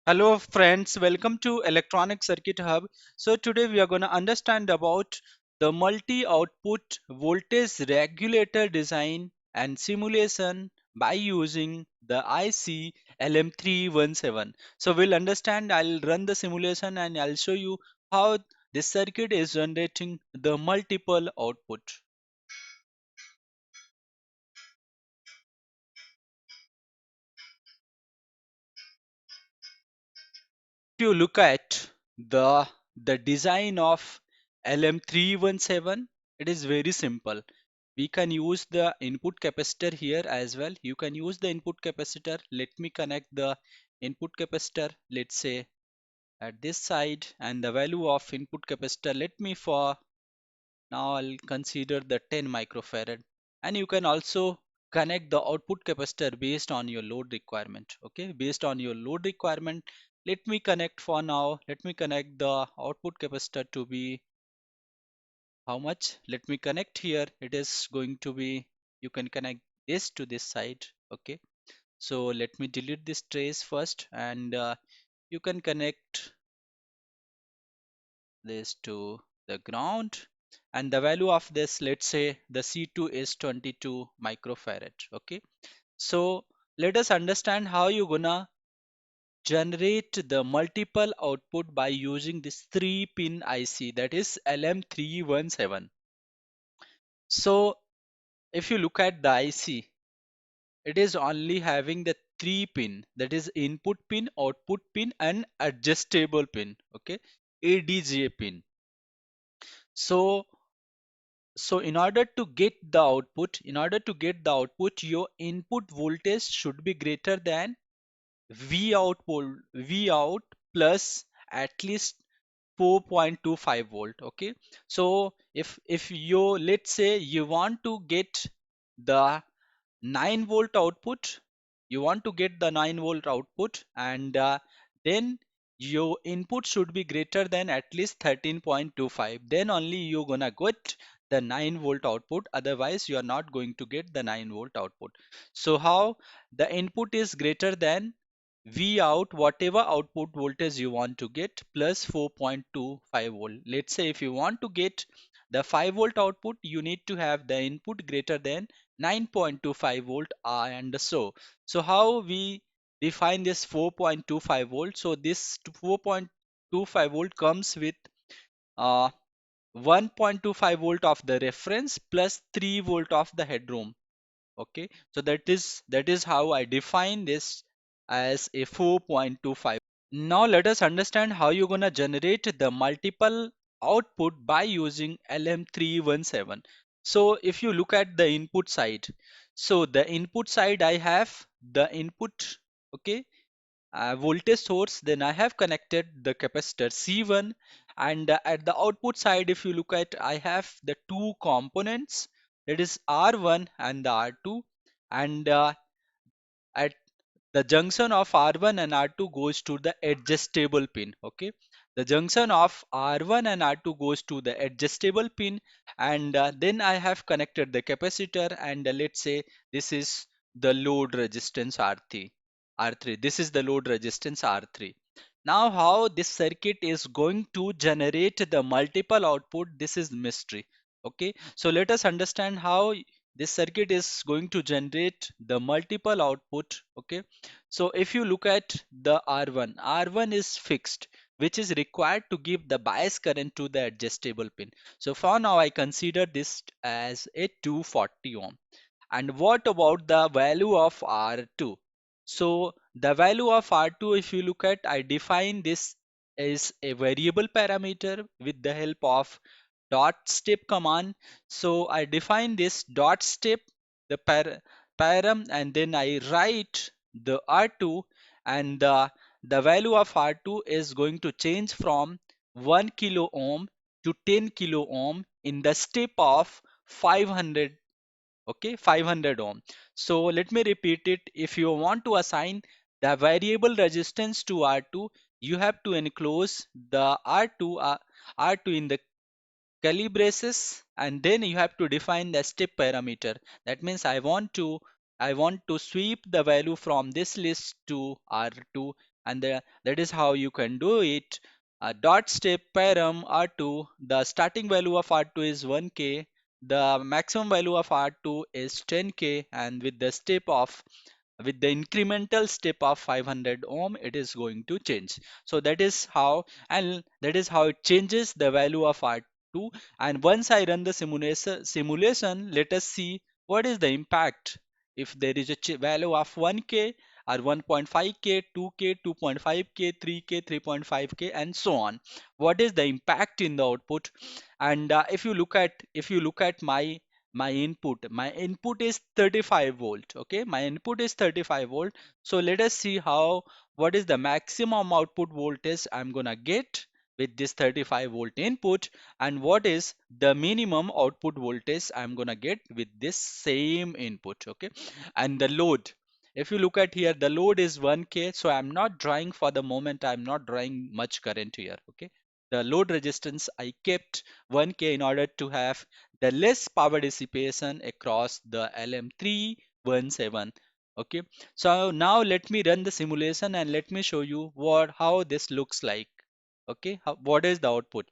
Hello friends, welcome to Electronic Circuit Hub. So today we are going to understand about the multi-output voltage regulator design and simulation by using the IC LM317. So we'll understand, I'll run the simulation and I'll show you how this circuit is generating the multiple output. If you look at the design of LM317, it is very simple. We can use the input capacitor here as well. You can use the input capacitor. Let me connect the input capacitor, let's say at this side, and the value of input capacitor, let me for now I'll consider the 10 microfarad. And you can also connect the output capacitor based on your load requirement. Okay, based on your load requirement, let me connect for now. Let me connect the output capacitor to be how much? Let me connect here. It is going to be, you can connect this to this side. Okay, so let me delete this trace first, and you can connect this to the ground, and the value of this, let's say the C2 is 22 microfarad. Okay, so let us understand how you're gonna generate the multiple output by using this 3-pin IC, that is LM317. So if you look at the IC, it is only having the 3 pin, that is input pin, output pin and adjustable pin. Okay, ADJ pin. So so in order to get the output, your input voltage should be greater than V out plus at least 4.25 volt. Okay, so if you, let's say you want to get the 9-volt output, you want to get the 9-volt output, and then your input should be greater than at least 13.25, then only you're gonna get the 9-volt output, otherwise you are not going to get the 9-volt output. So how the input is greater than V out, whatever output voltage you want to get, plus 4.25 volt. Let's say if you want to get the 5-volt output, you need to have the input greater than 9.25 volt, and so how we define this 4.25 volt? So this 4.25 volt comes with uh, 1.25 volt of the reference plus 3 volt of the headroom. Okay, so that is how I define this as a 4.25. Now let us understand how you're gonna generate the multiple output by using LM317. So if you look at the input side, so the input side I have the input, okay, voltage source, then I have connected the capacitor C1, and at the output side, if you look at, I have the two components, that is R1 and the R2, and at the junction of R1 and R2 goes to the adjustable pin. Okay, the junction of R1 and R2 goes to the adjustable pin, and then I have connected the capacitor, and let's say this is the load resistance R3. This is the load resistance R3. Now how this circuit is going to generate the multiple output, this is mystery. Okay, so let us understand how this circuit is going to generate the multiple output. Okay, so if you look at the R1 is fixed, which is required to give the bias current to the adjustable pin. So for now I consider this as a 240 ohm. And what about the value of R2? So the value of R2, if you look at, I define this as a variable parameter with the help of dot step command. So I define this dot step, the param, and then I write the R2, and the value of R2 is going to change from 1 kilo ohm to 10 kilo ohm in the step of 500. Okay, 500 ohm. So let me repeat it. If you want to assign the variable resistance to R2, you have to enclose the R2 in the calibraces, and then you have to define the step parameter. That means I want to sweep the value from this list to R2, and that is how you can do it. Dot step param R2, the starting value of R2 is 1k, the maximum value of R2 is 10k, and with the incremental step of 500 ohm, it is going to change. So that is how, and that is how it changes the value of R2. And once I run the simulation, let us see what is the impact if there is a value of 1k or 1.5k, 2k, 2.5k, 3k, 3.5k, and so on. What is the impact in the output? And if you look at my input is 35 volt. Okay, my input is 35 volt. So let us see how, what is the maximum output voltage I'm gonna get with this 35 volt input, and what is the minimum output voltage I'm gonna get with this same input. Okay, and the load, if you look at here, the load is 1k, so I'm not drawing, for the moment I'm not drawing much current here. Okay, the load resistance I kept 1k in order to have the less power dissipation across the LM317. Okay, so now let me run the simulation and let me show you how this looks like. Okay, what is the output?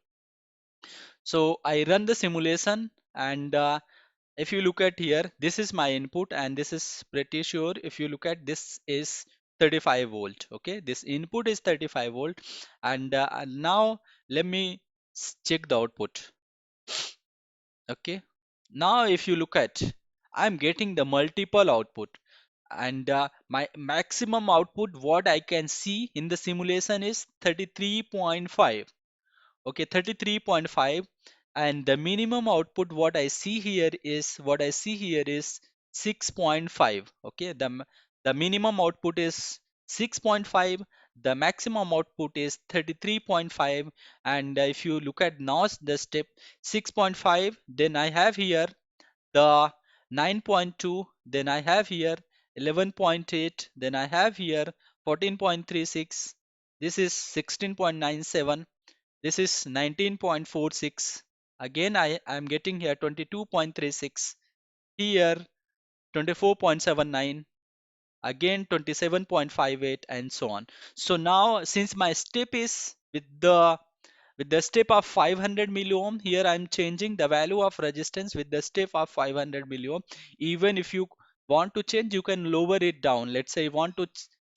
So I run the simulation, and if you look at here, this is my input, and this is pretty sure, if you look at, this is 35 volt. Okay, this input is 35 volt, and now let me check the output. Okay, now if you look at, I'm getting the multiple output, and my maximum output what I can see in the simulation is 33.5. Okay, 33.5, and the minimum output what I see here is 6.5. Okay, the minimum output is 6.5, the maximum output is 33.5, and if you look at now the step 6.5, then I have here the 9.2, then I have here 11.8, then I have here 14.36, this is 16.97, this is 19.46. Again, I am getting here 22.36. Here 24.79. Again 27.58, and so on. So now, since my step is with the step of 500 milliohm, here I'm changing the value of resistance with the step of 500 milliohm. Even if you want to change, you can lower it down. Let's say you want to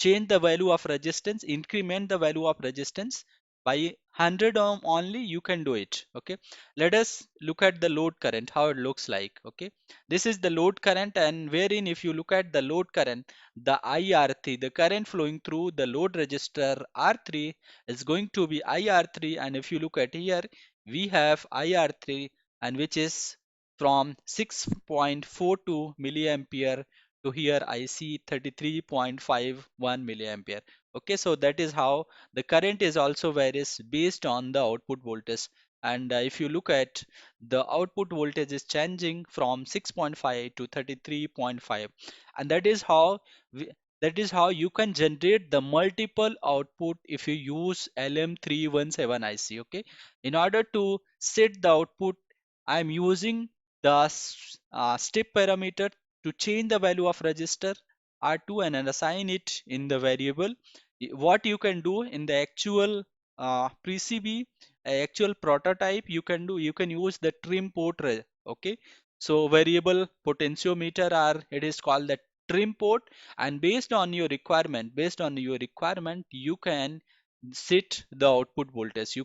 change the value of resistance, increment the value of resistance by 100 ohm only, you can do it. Okay, let us look at the load current, how it looks like. Okay, this is the load current, and wherein if you look at the load current, the IR3, the current flowing through the load resistor R3 is going to be IR3, and if you look at here, we have IR3, and which is from 6.42 milliampere to here I see 33.51 milliampere. Okay, so that is how the current is also varies based on the output voltage. And if you look at, the output voltage is changing from 6.5 to 33.5, and we, that is how you can generate the multiple output if you use LM317 IC. Okay, in order to set the output, I'm using the step parameter to change the value of register R2 and then assign it in the variable. What you can do in the actual PCB, actual prototype, you can do, you can use the trim port. Okay, so variable potentiometer, or it is called the trim port, and based on your requirement, you can set the output voltage.